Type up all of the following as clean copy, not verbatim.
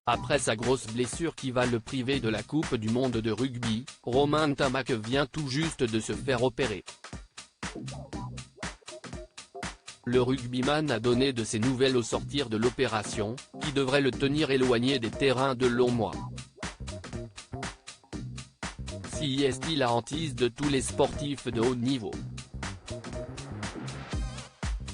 Après sa grosse blessure qui va le priver de la Coupe du monde de rugby, Romain Ntamack vient tout juste de se faire opérer. Le rugbyman a donné de ses nouvelles au sortir de l'opération, qui devrait le tenir éloigné des terrains de longs mois. Si est la hantise de tous les sportifs de haut niveau.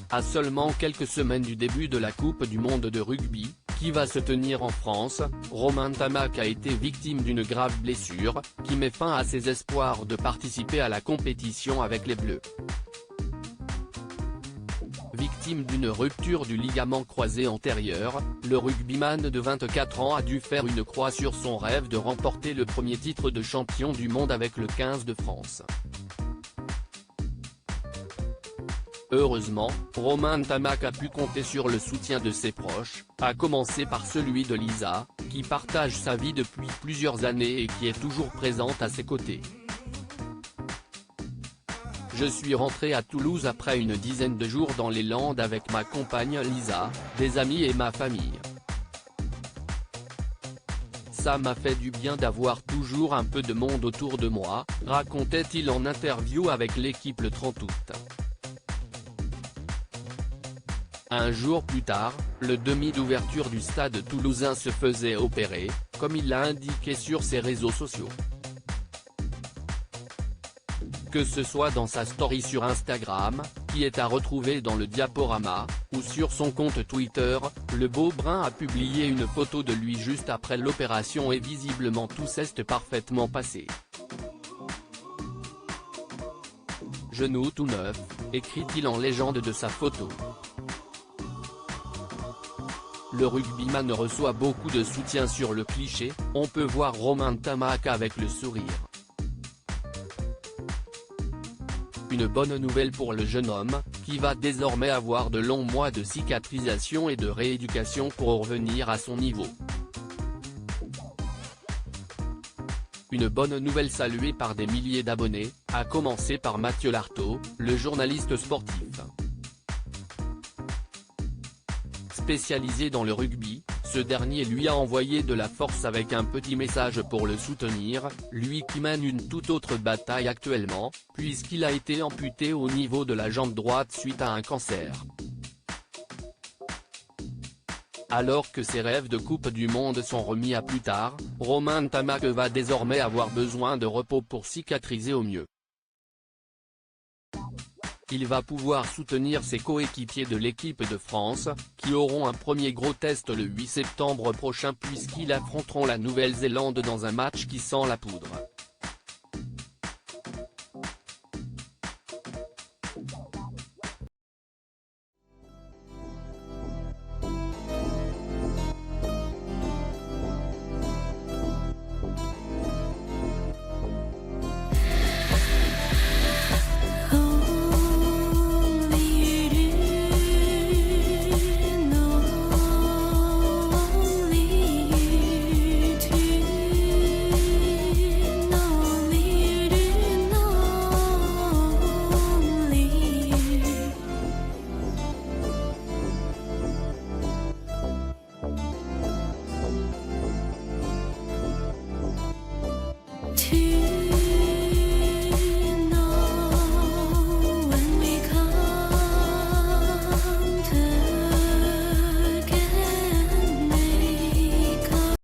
À seulement quelques semaines du début de la Coupe du monde de rugby, qui va se tenir en France, Romain Ntamack a été victime d'une grave blessure, qui met fin à ses espoirs de participer à la compétition avec les Bleus. Victime d'une rupture du ligament croisé antérieur, le rugbyman de 24 ans a dû faire une croix sur son rêve de remporter le premier titre de champion du monde avec le 15 de France. Heureusement, Romain Ntamack a pu compter sur le soutien de ses proches, à commencer par celui de Lisa, qui partage sa vie depuis plusieurs années et qui est toujours présente à ses côtés. Je suis rentré à Toulouse après une dizaine de jours dans les Landes avec ma compagne Lisa, des amis et ma famille. Ça m'a fait du bien d'avoir toujours un peu de monde autour de moi, racontait-il en interview avec l'équipe le 30 août. Un jour plus tard, le demi d'ouverture du stade toulousain se faisait opérer, comme il l'a indiqué sur ses réseaux sociaux. Que ce soit dans sa story sur Instagram, qui est à retrouver dans le diaporama, ou sur son compte Twitter, le beau brun a publié une photo de lui juste après l'opération et visiblement tout s'est parfaitement passé. Genou tout neuf, écrit-il en légende de sa photo. Le rugbyman reçoit beaucoup de soutien sur le cliché, on peut voir Romain Ntamack avec le sourire. Une bonne nouvelle pour le jeune homme, qui va désormais avoir de longs mois de cicatrisation et de rééducation pour revenir à son niveau. Une bonne nouvelle saluée par des milliers d'abonnés, à commencer par Mathieu Lartaud, le journaliste sportif. Spécialisé dans le rugby, ce dernier lui a envoyé de la force avec un petit message pour le soutenir, lui qui mène une toute autre bataille actuellement, puisqu'il a été amputé au niveau de la jambe droite suite à un cancer. Alors que ses rêves de Coupe du Monde sont remis à plus tard, Romain Ntamack va désormais avoir besoin de repos pour cicatriser au mieux. Il va pouvoir soutenir ses coéquipiers de l'équipe de France, qui auront un premier gros test le 8 septembre prochain puisqu'ils affronteront la Nouvelle-Zélande dans un match qui sent la poudre.